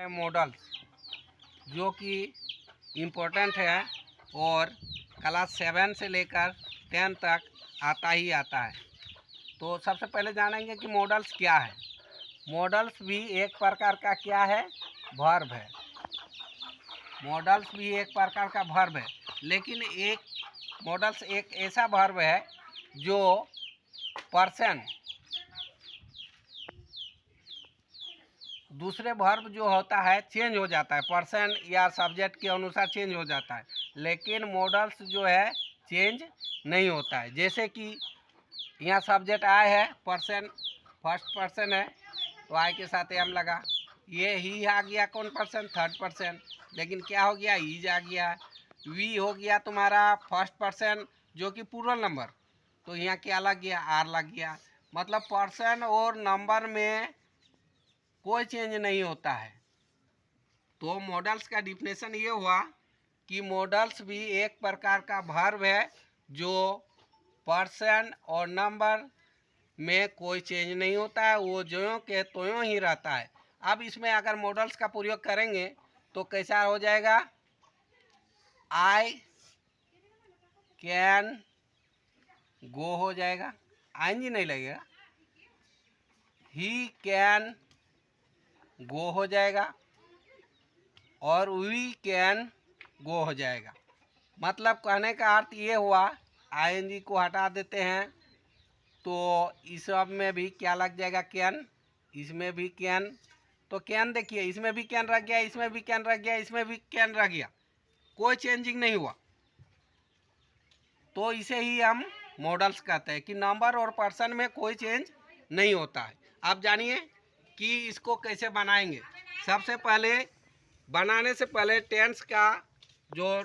Models जो कि important है और क्लास 7 से लेकर 10 तक आता ही आता है। तो सबसे पहले जानेंगे कि मॉडल्स क्या है। मॉडल्स भी एक प्रकार का क्या है, वर्ब है। मॉडल्स भी एक प्रकार का वर्ब है, लेकिन मॉडल्स एक ऐसा वर्ब है जो पर्सन दूसरे वर्ब जो होता है चेंज हो जाता है, पर्सन या सब्जेक्ट के अनुसार चेंज हो जाता है, लेकिन मॉडल्स जो है चेंज नहीं होता है। जैसे कि यहाँ सब्जेक्ट आए है, पर्सन फर्स्ट पर्सन है तो आई के साथ एम लगा, ये ही आ गया कौन पर्सन, थर्ड पर्सन, लेकिन क्या हो गया, ईज आ गया। वी हो गया तुम्हारा फर्स्ट पर्सन जो कि प्लूरल नंबर, तो यहाँ क्या लग गया, आर लग गया। मतलब पर्सन और नंबर में कोई चेंज नहीं होता है। तो मॉडल्स का डिफिनेशन ये हुआ कि मॉडल्स भी एक प्रकार का वर्ब है जो पर्सन और नंबर में कोई चेंज नहीं होता है, वो ज्यों के त्यों ही रहता है। अब इसमें अगर मॉडल्स का प्रयोग करेंगे तो कैसा हो जाएगा, आई कैन गो हो जाएगा, आईएनजी नहीं लगेगा, ही कैन गो हो जाएगा और वी कैन गो हो जाएगा। मतलब कहने का अर्थ ये हुआ, आईएनजी को हटा देते हैं तो इस सब में भी क्या लग जाएगा, कैन, इसमें भी कैन। तो कैन देखिए, इसमें भी कैन रह गया, इसमें भी कैन रह गया, इसमें भी कैन रह गया, कोई चेंजिंग नहीं हुआ। तो इसे ही हम मॉडल्स कहते हैं कि नंबर और पर्सन में कोई चेंज नहीं होता है। अब जानिए कि इसको कैसे बनाएंगे। सबसे पहले बनाने से पहले टेंस का जो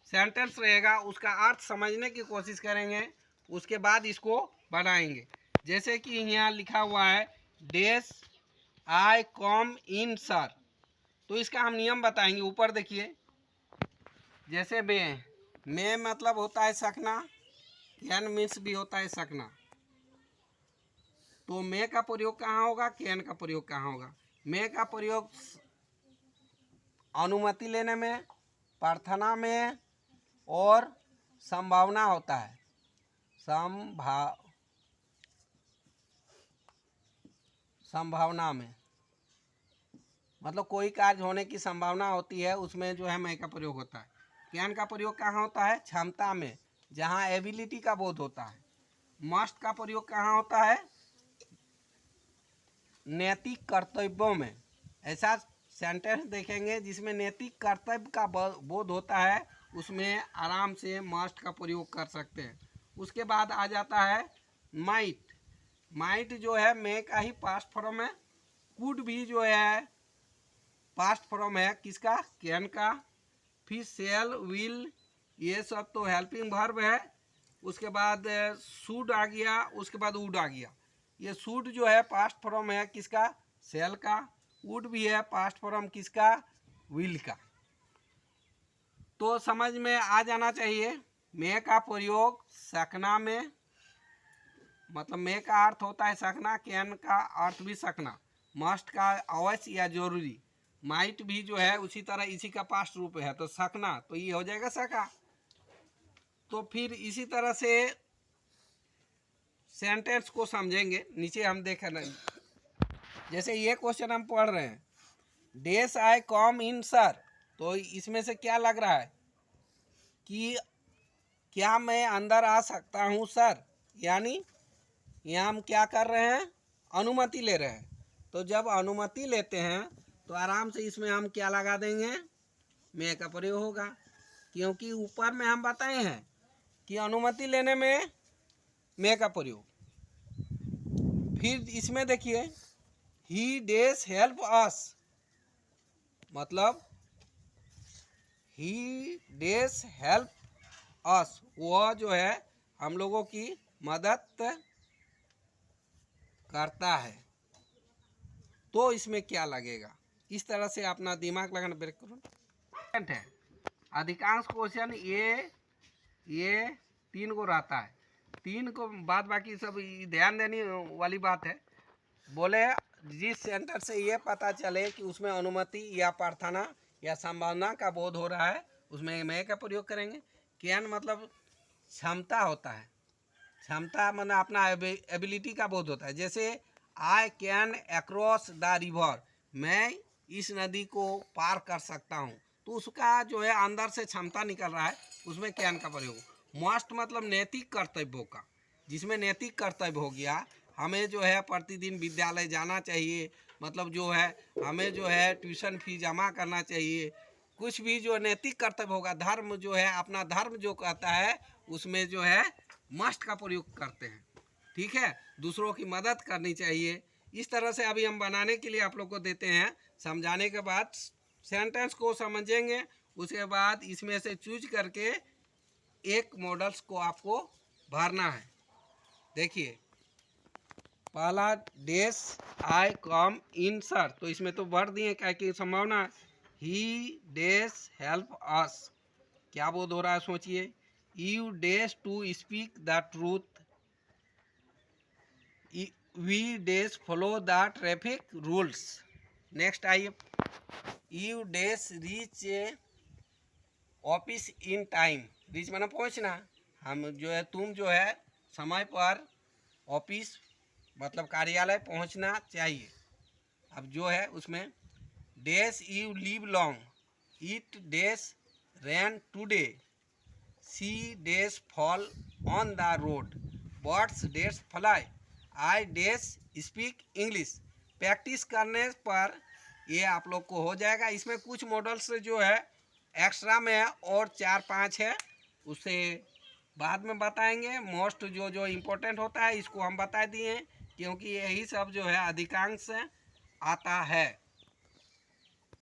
सेंटेंस रहेगा उसका अर्थ समझने की कोशिश करेंगे, उसके बाद इसको बनाएंगे। जैसे कि यहाँ लिखा हुआ है डेस आई कम इन सर, तो इसका हम नियम बताएंगे। ऊपर देखिए, जैसे में मतलब होता है सकना, कैन मीन्स भी होता है सकना, तो में का प्रयोग कहाँ होगा, कैन का प्रयोग कहाँ होगा। में का प्रयोग अनुमति लेने में, प्रार्थना में और संभावना होता है। संभावना में मतलब कोई कार्य होने की संभावना होती है, उसमें जो है मैं का प्रयोग होता है। कैन का प्रयोग कहाँ होता है, क्षमता में, जहाँ एबिलिटी का बोध होता है। मस्ट का प्रयोग कहाँ होता है, नैतिक कर्तव्यों में। ऐसा सेंटेंस देखेंगे जिसमें नैतिक कर्तव्य का बोध होता है, उसमें आराम से मस्ट का प्रयोग कर सकते हैं। उसके बाद आ जाता है माइट। माइट जो है मे का ही पास्ट फॉर्म है। कुड भी जो है पास्ट फॉर्म है किसका, कैन का। फिर सेल, विल, ये सब तो हेल्पिंग वर्ब है। उसके बाद शुड आ गया, उसके बाद वुड आ गया। ये शुड जो है पास्ट फॉर्म है किसका, सेल का। वुड भी है पास्ट फॉर्म किसका, विल का। तो समझ में आ जाना चाहिए। मे का प्रयोग सकना में, मतलब मे का अर्थ होता है सकना, कैन का अर्थ भी सकना, मस्ट का अवश्य या जरूरी, माइट भी जो है उसी तरह इसी का पास्ट रूप है, तो सकना, तो ये हो जाएगा सका। तो फिर इसी तरह से सेंटेंस को समझेंगे। नीचे हम देख रहे हैं, जैसे ये क्वेश्चन हम पढ़ रहे हैं, डेस आई कम इन सर, तो इसमें से क्या लग रहा है कि क्या मैं अंदर आ सकता हूँ सर, यानी यहाँ हम क्या कर रहे हैं, अनुमति ले रहे हैं। तो जब अनुमति लेते हैं तो आराम से इसमें हम क्या लगा देंगे, मे का प्रयोग होगा, क्योंकि ऊपर में हम बताए हैं कि अनुमति लेने में मे का प्रयोग। फिर इसमें देखिए ही डेस हेल्प अस, मतलब ही डेस हेल्प अस, वह जो है हम लोगों की मदद करता है। तो इसमें क्या लगेगा, इस तरह से अपना दिमाग लगाना ब्रेक करो है। अधिकांश क्वेश्चन ये 3 को रहता है, 3 को बाद बाकी सब ध्यान देने वाली बात है। बोले जिस सेंटेंस से ये पता चले कि उसमें अनुमति या प्रार्थना या संभावना का बोध हो रहा है, उसमें मैं का प्रयोग करेंगे। कैन मतलब क्षमता होता है, क्षमता मतलब अपना एबिलिटी का बोध होता है। जैसे I can across the river, मैं इस नदी को पार कर सकता हूँ, तो उसका जो है अंदर से क्षमता निकल रहा है, उसमें कैन का प्रयोग। मस्ट मतलब नैतिक कर्तव्यों का, जिसमें नैतिक कर्तव्य हो गया, हमें जो है प्रतिदिन विद्यालय जाना चाहिए, मतलब जो है हमें जो है ट्यूशन फी जमा करना चाहिए, कुछ भी जो नैतिक कर्तव्य होगा, धर्म जो है अपना धर्म जो कहता है, उसमें जो है मस्ट का प्रयोग करते हैं। ठीक है, दूसरों की मदद करनी चाहिए। इस तरह से अभी हम बनाने के लिए आप लोग को देते हैं। समझाने के बाद सेंटेंस को समझेंगे, उसके बाद इसमें से चूज करके एक मॉडल्स को आपको भरना है। देखिए पहला डेस आई कम इन सर, तो इसमें तो भर दिए क्या की संभावना। ही डेस हेल्प अस, क्या बोध हो रहा है सोचिए। You does to speak the truth, we does follow the traffic rules. Next आइए, you does reach office in time, reach माना पहुंचना, हम जो है तुम जो है समय पर ऑफिस मतलब कार्यालय पहुंचना चाहिए। अब जो है उसमें does you live long, it does rain today, see does fall on the road, birds does fly, I does speak English. Practice करने पर ये आप लोग को हो जाएगा। इसमें कुछ मॉडल्स जो है एक्स्ट्रा में है और 4-5 है, उसे बाद में बताएंगे। मोस्ट जो जो इम्पोर्टेंट होता है इसको हम बता दिए, क्योंकि यही सब जो है अधिकांश आता है।